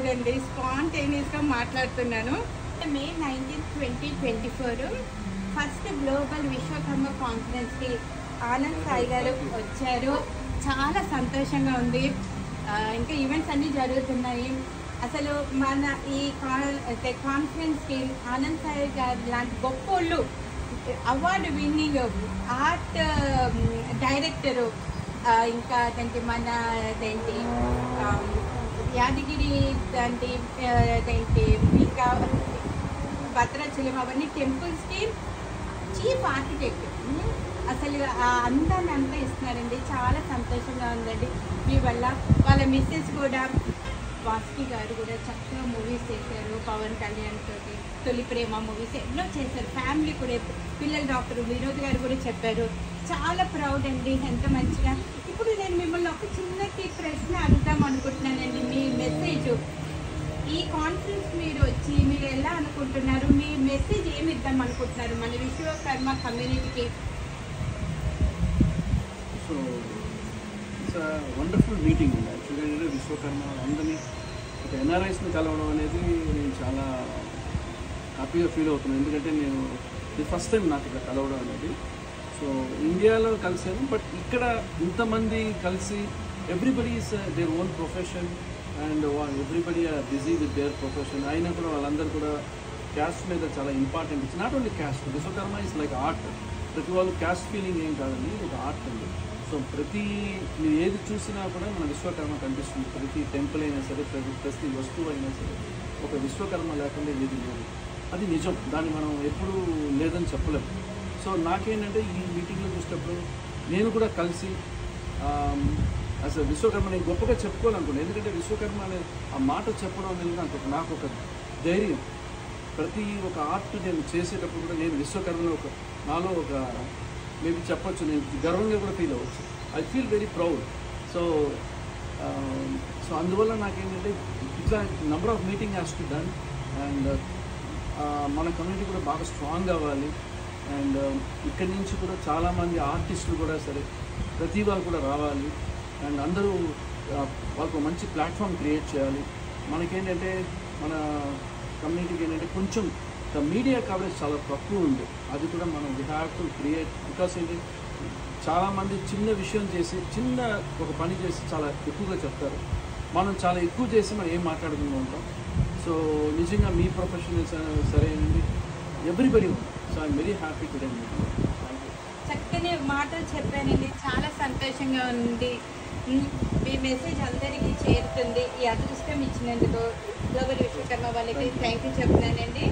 లేదండి, స్పాంటేనియస్గా మాట్లాడుతున్నాను. మే 19, 2024 first global Vishwakarma కాన్ఫరెన్స్కి Anand Sai గారు వచ్చారు. చాలా సంతోషంగా ఉంది. ఇంకా ఈవెంట్స్ అన్నీ జరుగుతున్నాయి. అసలు మన ఈ కాన్ఫరెన్స్కి ఆనంద్ సాయి గారు లాంటి గొప్పోళ్ళు, అవార్డు విన్నింగ్ ఆర్ట్ డైరెక్టరు, ఇంకా అదేంటి మన అదేంటి యాదగిరి అదేంటి ఇంకా భద్రాచలం అవన్నీ టెంపుల్స్కి చీఫ్ ఆర్కిటెక్ట్ అసలు ఆ అందాన్ని అంతా ఇస్తున్నారండి. చాలా సంతోషంగా ఉందండి మీ వల్ల. వాళ్ళ మిస్సెస్ కూడా వాసుకి గారు కూడా చక్కగా మూవీస్ చేశారు. పవన్ కళ్యాణ్ తోటి తొలి ప్రేమ మూవీస్ ఎన్నో చేశారు. ఫ్యామిలీ కూడా పిల్లల డాక్టర్ వినోద్ గారు కూడా చెప్పారు. చాలా ప్రౌడ్ అండి, ఎంత మంచిగా. ఇప్పుడు నేను మిమ్మల్ని ఒక చిన్నకి ప్రశ్న అడుగుదాం అనుకుంటున్నానండి. మీ మెసేజ్ ఈ కాన్ఫరెన్స్ మీరు వచ్చి మీరు ఎలా అనుకుంటున్నారు? మీ మెసేజ్ ఏమి ఇద్దాం అనుకుంటున్నారు మన విశ్వకర్మ కమ్యూనిటీకి? సో ఇట్స్ వండర్ఫుల్ మీటింగ్ అండి. యాక్చువల్గా ఏంటంటే విశ్వకర్మ అందరినీ ఒక ఎన్ఆర్ఐస్ని కలవడం అనేది నేను చాలా హ్యాపీగా ఫీల్ అవుతున్నాను. ఎందుకంటే నేను ఇది ఫస్ట్ టైం నాకు ఇక్కడ కలవడం అనేది. సో ఇండియాలో కలిసాను, బట్ ఇక్కడ ఇంతమంది కలిసి everybody is their own profession and everybody are busy with their profession. అయినా కూడా వాళ్ళందరూ కూడా క్యాస్ట్ మీద చాలా ఇంపార్టెంట్ ఇచ్చి, not only caste, Vishwakarma is like art. ప్రతి వాళ్ళు క్యాస్ట్ ఫీలింగ్ ఏం కాదండి, ఒక ఆర్ట్ అండి. సో మీరు ఏది చూసినా కూడా మన విశ్వకర్మ కనిపిస్తుంది. ప్రతి టెంపుల్ అయినా సరే, ప్రతి వస్తువు అయినా సరే ఒక విశ్వకర్మ లేకుండా ఏది లేదు. అది నిజం, దాన్ని మనం ఎప్పుడూ లేదని చెప్పలేము. సో నాకేంటంటే ఈ మీటింగ్లో చూసేటప్పుడు నేను కూడా కలిసి అసలు విశ్వకర్మ నేను గొప్పగా చెప్పుకోవాలనుకున్నాను. ఎందుకంటే విశ్వకర్మ అనే ఆ మాట చెప్పడం అనేది నాకు ఒక ధైర్యం. ప్రతి ఒక ఆర్ట్ నేను చేసేటప్పుడు కూడా నేను విశ్వకర్మలో నాలో ఒక మేబీ చెప్పొచ్చు, నేను గర్వంగా కూడా ఫీల్ అవ్వచ్చు. I feel very proud. So అందువల్ల నాకేంటంటే ఇట్లా number of meeting has to done. And మన కమ్యూనిటీ కూడా బాగా స్ట్రాంగ్ అవ్వాలి. అండ్ ఇక్కడి నుంచి కూడా చాలామంది ఆర్టిస్టులు కూడా సరే ప్రతి వాళ్ళు కూడా రావాలి. అండ్ అందరూ వాళ్ళకు మంచి ప్లాట్ఫామ్ క్రియేట్ చేయాలి. మనకేంటంటే మన కమ్యూనిటీకి ఏంటంటే కొంచెం మీడియా కవరేజ్ చాలా తక్కువ ఉంది. అది కూడా మనం we have to create. Because ఏంటి, చాలామంది చిన్న విషయం చేసి చిన్న ఒక పని చేసి చాలా ఎక్కువగా చెప్తారు. మనం చాలా ఎక్కువ చేసి మనం ఏం మాట్లాడుకుంటూ ఉంటాం. సో నిజంగా మీ ప్రొఫెషనల్స్ సరేనండి, everybody. So I'm very happy today. చక్కని మాటలు చెప్పానండి, చాలా సంతోషంగా ఉంది. మీ మెసేజ్ అందరికీ చేరుతుంది. ఈ అదృష్టం ఇచ్చినందుకు గ్లోబల్ విశ్వకర్మ వాళ్ళకి థ్యాంక్ యూ చెప్తున్నానండి.